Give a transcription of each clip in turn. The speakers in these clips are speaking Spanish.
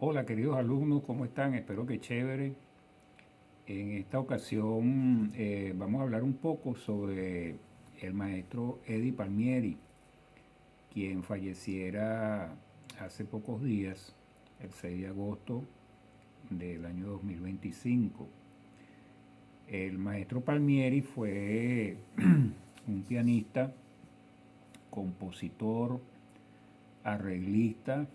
Hola queridos alumnos, ¿cómo están? Espero que chévere. En esta ocasión vamos a hablar un poco sobre el maestro Eddie Palmieri, quien falleciera hace pocos días, el 6 de agosto del año 2025. El maestro Palmieri fue un pianista, compositor, arreglista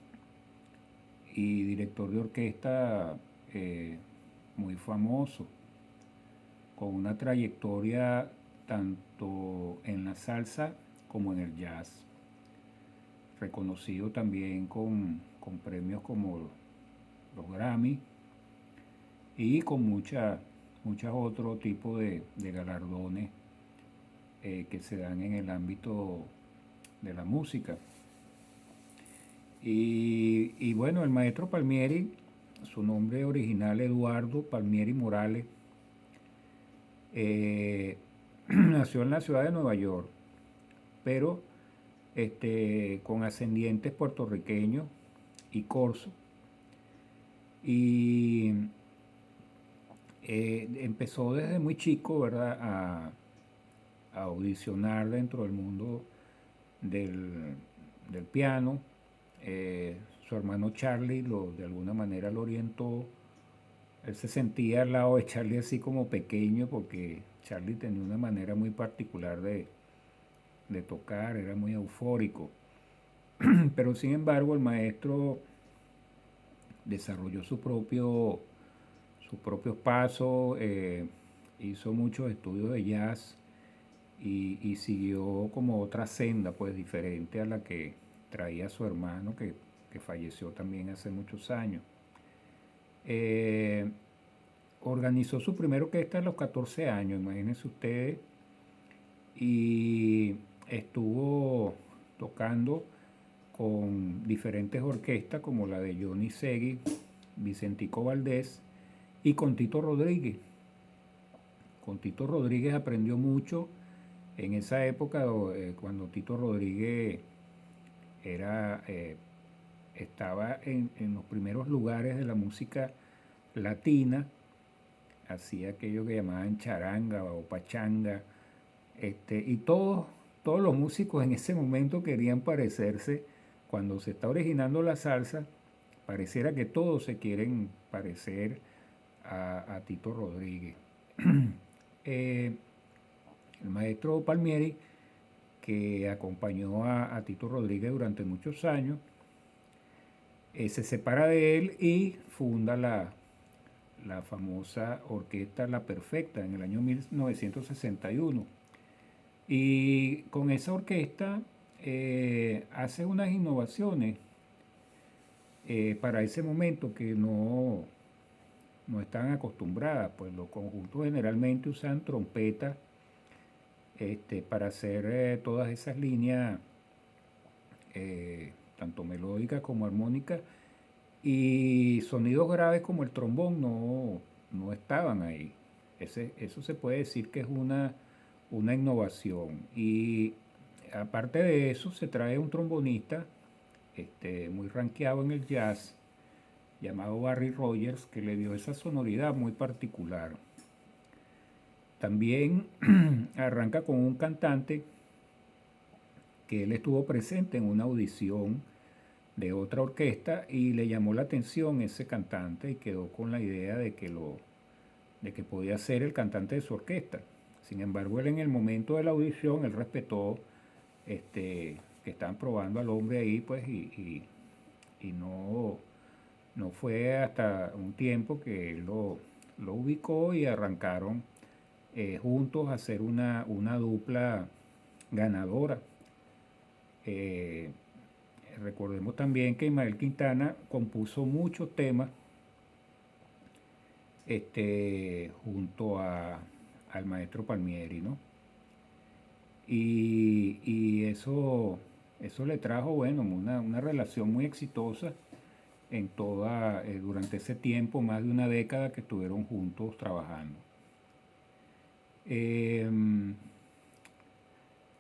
y director de orquesta eh, muy famoso, con una trayectoria tanto en la salsa como en el jazz, reconocido también con premios como los Grammy y con muchas otros tipos de galardones que se dan en el ámbito de la música. Y bueno, el maestro Palmieri, su nombre original Eduardo Palmieri Morales, eh, nació en la ciudad de Nueva York, pero con ascendientes puertorriqueños y corso. Y empezó desde muy chico, ¿verdad?, a audicionar dentro del mundo del, del piano. Su hermano Charlie de alguna manera lo orientó. Él se sentía al lado de Charlie así como pequeño porque Charlie tenía una manera muy particular de tocar, era muy eufórico. Pero sin embargo el maestro desarrolló sus propios pasos, hizo muchos estudios de jazz y siguió como otra senda pues diferente a la que traía su hermano que falleció también hace muchos años. Eh, Organizó su primera orquesta a los 14 años, imagínense ustedes, y estuvo tocando con diferentes orquestas como la de Johnny Segui, Vicentico Valdés y con Tito Rodríguez. Con Tito Rodríguez aprendió mucho en esa época cuando Tito Rodríguez era, estaba en los primeros lugares de la música latina, hacía aquello que llamaban charanga o pachanga, y todos los músicos en ese momento querían parecerse, cuando se está originando la salsa, pareciera que todos se quieren parecer a Tito Rodríguez. Eh, el maestro Palmieri, que acompañó a Tito Rodríguez durante muchos años, se separa de él y funda la famosa orquesta La Perfecta en el año 1961. Y con esa orquesta hace unas innovaciones para ese momento que no están acostumbradas, pues los conjuntos generalmente usan trompetas para hacer todas esas líneas, tanto melódicas como armónicas, y sonidos graves como el trombón no estaban ahí. Eso se puede decir que es una innovación. Y aparte de eso, se trae un trombonista muy rankeado en el jazz, llamado Barry Rogers, que le dio esa sonoridad muy particular. También arranca con un cantante que él estuvo presente en una audición de otra orquesta y le llamó la atención ese cantante y quedó con la idea de que podía ser el cantante de su orquesta. Sin embargo, él en el momento de la audición, él respetó que estaban probando al hombre ahí, pues, y no fue hasta un tiempo que él lo ubicó y arrancaron juntos a hacer una dupla ganadora. Eh, Recordemos también que Ismael Quintana compuso muchos temas junto al maestro Palmieri, ¿no? Y eso le trajo, bueno, una relación muy exitosa durante ese tiempo, más de una década que estuvieron juntos trabajando.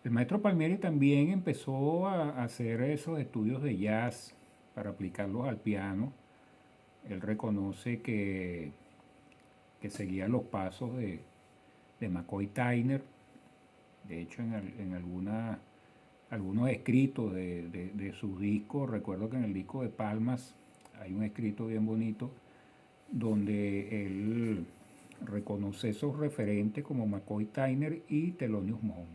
El maestro Palmieri también empezó a hacer esos estudios de jazz para aplicarlos al piano Él reconoce que seguía los pasos de McCoy Tyner. De hecho, en algunos escritos de sus discos, recuerdo que en el disco de Palmas hay un escrito bien bonito donde él reconoce esos referentes como McCoy Tyner y Thelonious Monk.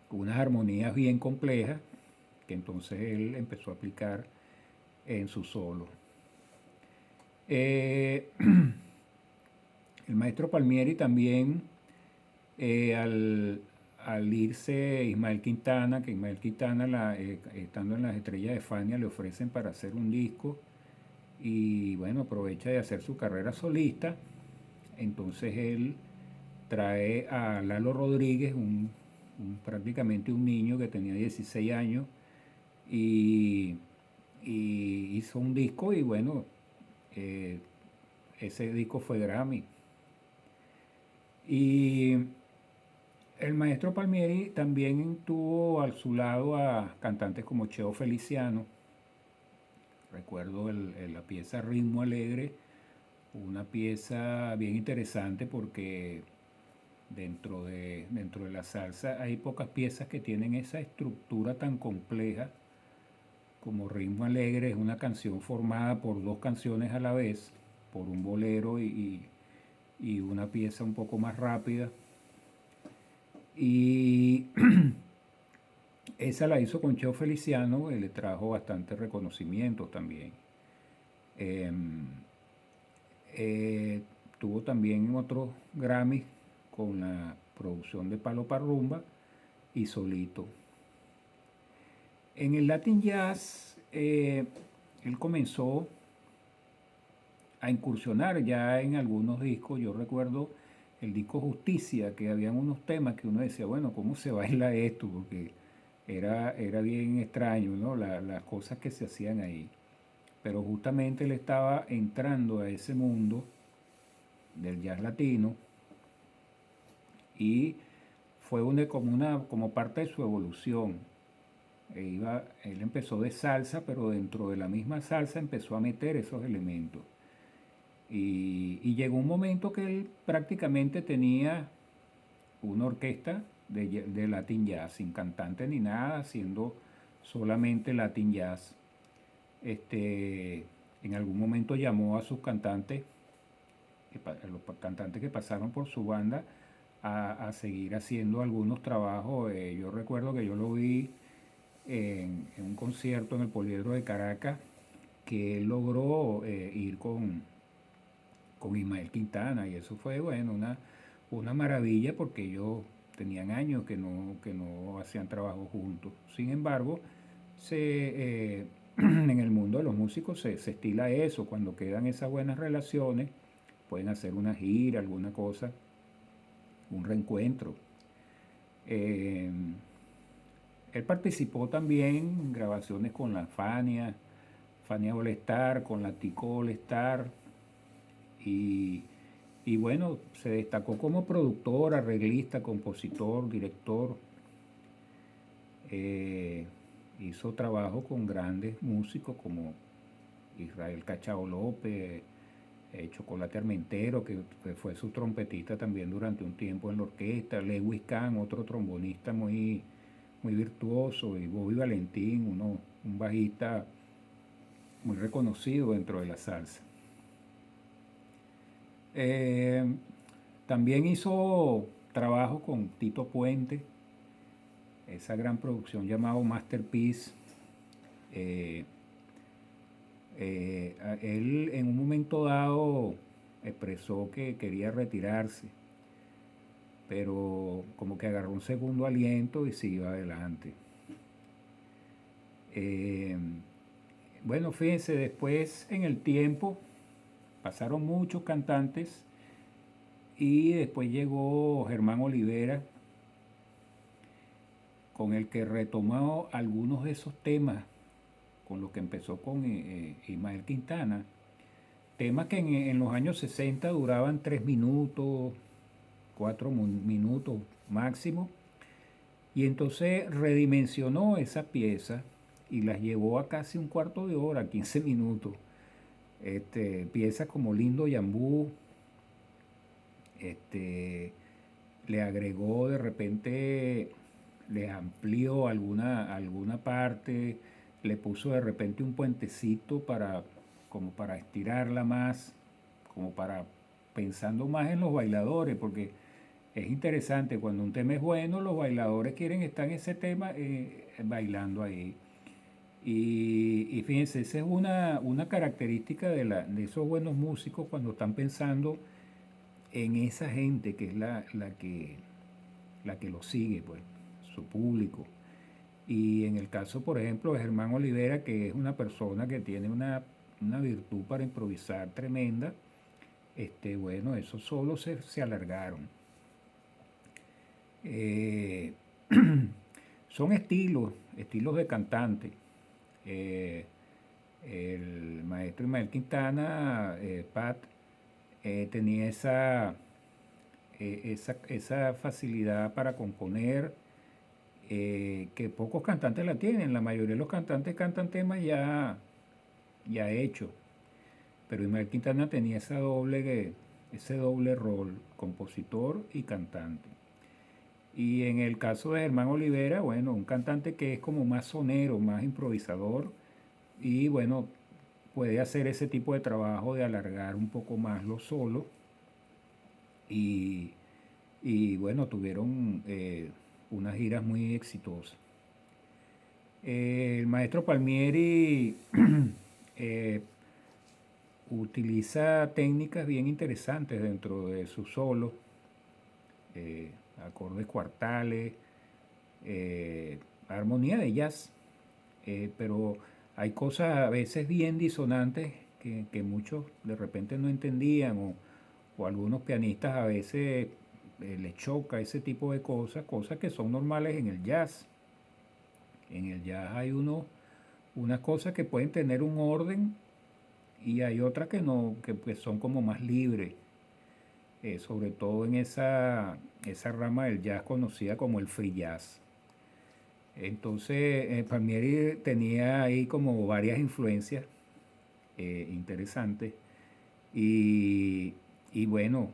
Unas armonías bien complejas que entonces él empezó a aplicar en su solo. El maestro Palmieri también, al irse Ismael Quintana, que Ismael Quintana, estando en las Estrellas de Fania, le ofrecen para hacer un disco y bueno, aprovecha de hacer su carrera solista. Entonces él trae a Lalo Rodríguez, prácticamente un niño que tenía 16 años, y hizo un disco y bueno, ese disco fue Grammy. Y el maestro Palmieri también tuvo a su lado a cantantes como Cheo Feliciano. Recuerdo la pieza Ritmo Alegre, una pieza bien interesante porque dentro de la salsa hay pocas piezas que tienen esa estructura tan compleja como Ritmo Alegre. Es una canción formada por dos canciones a la vez, por un bolero y una pieza un poco más rápida. Y esa la hizo con Cheo Feliciano, y le trajo bastante reconocimiento también. Tuvo también otros Grammys con la producción de Palo Parrumba y solito. En el Latin Jazz, él comenzó a incursionar ya en algunos discos. Yo recuerdo el disco Justicia, que habían unos temas que uno decía, bueno, ¿cómo se baila esto? Porque era bien extraño, ¿no? Las cosas que se hacían ahí. Pero justamente él estaba entrando a ese mundo del jazz latino y fue como parte de su evolución. Él empezó de salsa, pero dentro de la misma salsa empezó a meter esos elementos. Y llegó un momento que él prácticamente tenía una orquesta de Latin Jazz, sin cantante ni nada, haciendo solamente Latin Jazz. En algún momento llamó a sus cantantes, los cantantes que pasaron por su banda, a seguir haciendo algunos trabajos. Yo recuerdo que yo lo vi en un concierto en el Poliedro de Caracas, que él logró ir con Ismael Quintana, y eso fue, bueno, una maravilla porque ellos tenían años que no hacían trabajo juntos. Sin embargo, en el mundo de los músicos se estila eso. Cuando quedan esas buenas relaciones, pueden hacer una gira, alguna cosa, un reencuentro. Él participó también en grabaciones con la Fania All Star, con la Tico All Star, y bueno, se destacó como productor, arreglista, compositor, director. Hizo trabajo con grandes músicos como Israel Cachao López, Chocolate Armentero, que fue su trompetista también durante un tiempo en la orquesta, Lewis Kahn, otro trombonista muy virtuoso, y Bobby Valentín, un bajista muy reconocido dentro de la salsa. También hizo trabajo con Tito Puente, esa gran producción llamado Masterpiece. Él en un momento dado expresó que quería retirarse, pero como que agarró un segundo aliento y siguió adelante. Bueno, fíjense, después en el tiempo pasaron muchos cantantes y después llegó Germán Olivera, con el que retomó algunos de esos temas con los que empezó con Ismael Quintana. Temas que en los años 60 duraban 3 minutos, 4 minutos máximo. Y entonces redimensionó esa pieza y las llevó a casi un cuarto de hora, 15 minutos. Piezas como Lindo Yambú, este, le agregó de repente, le amplió alguna parte, le puso de repente un puentecito como para estirarla más, como para pensando más en los bailadores, porque es interesante, cuando un tema es bueno, los bailadores quieren estar en ese tema bailando ahí. Y fíjense, esa es una característica de esos buenos músicos cuando están pensando en esa gente que es la que lo sigue, pues, su público. Y en el caso, por ejemplo, de Germán Olivera, que es una persona que tiene una virtud para improvisar tremenda, bueno, esos solos se alargaron. Eh, son estilos de cantante. Eh, el maestro Ismael Quintana, Pat, tenía esa facilidad para componer que pocos cantantes la tienen. La mayoría de los cantantes cantan temas ya hechos. Pero Ismael Quintana tenía ese doble rol, compositor y cantante. Y en el caso de Germán Olivera, bueno, un cantante que es como más sonero, más improvisador y bueno, puede hacer ese tipo de trabajo de alargar un poco más los solos y, bueno, tuvieron unas giras muy exitosas. El maestro Palmieri eh, utiliza técnicas bien interesantes dentro de sus solos, acordes cuartales, armonía de jazz, pero hay cosas a veces bien disonantes que muchos de repente no entendían o algunos pianistas a veces les choca ese tipo de cosas que son normales en el jazz. En el jazz hay unas cosas que pueden tener un orden y hay otras que no, que pues son como más libres, sobre todo en esa rama del jazz conocida como el free jazz. Entonces, Palmieri tenía ahí como varias influencias interesantes y bueno,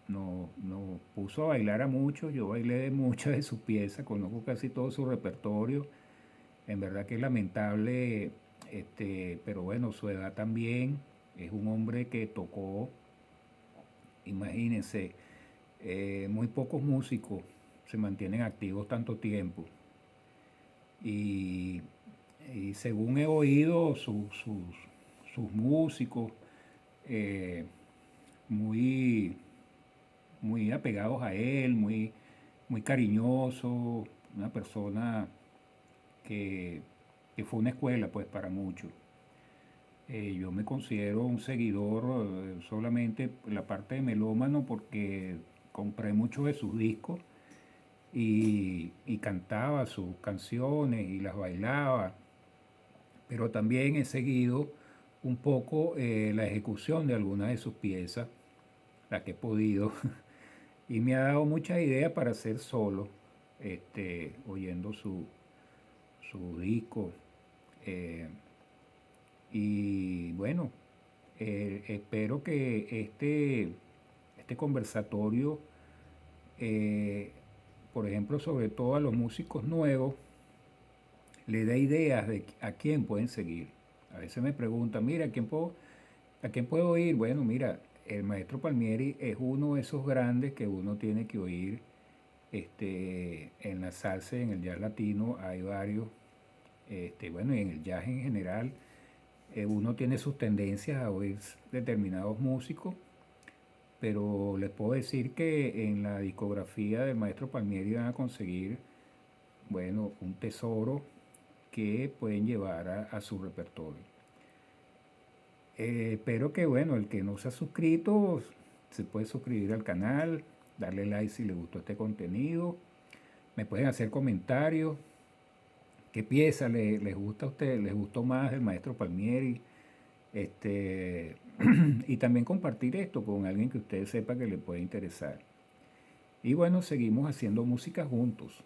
nos puso a bailar a muchos. Yo bailé de muchas de sus piezas, conozco casi todo su repertorio. En verdad que es lamentable, pero bueno, su edad también. Es un hombre que tocó, imagínense, muy pocos músicos se mantienen activos tanto tiempo. Y, y según he oído, sus músicos eh, muy, muy apegados a él, muy cariñoso, una persona que, que fue una escuela pues para muchos. Yo me considero un seguidor solamente la parte de melómano porque compré muchos de sus discos y cantaba sus canciones y las bailaba, pero también he seguido un poco la ejecución de algunas de sus piezas, las que he podido, y me ha dado muchas ideas para hacer solo, oyendo su disco. eh, y bueno, espero que este conversatorio, eh, por ejemplo, sobre todo a los músicos nuevos, le dé ideas de a quién pueden seguir. A veces me preguntan, mira, ¿a quién puedo oír? Bueno, mira, el maestro Palmieri es uno de esos grandes que uno tiene que oír. En la salsa y en el jazz latino hay varios, bueno, y en el jazz en general, uno tiene sus tendencias a oír determinados músicos, pero les puedo decir que en la discografía del maestro Palmieri van a conseguir, bueno, un tesoro que pueden llevar a su repertorio. Espero que, bueno, el que no se ha suscrito, se puede suscribir al canal, darle like si les gustó este contenido. Me pueden hacer comentarios. ¿Qué pieza les gusta a ustedes? ¿Les gustó más el maestro Palmieri? Y también compartir esto con alguien que ustedes sepa que le puede interesar. Y bueno, seguimos haciendo música juntos.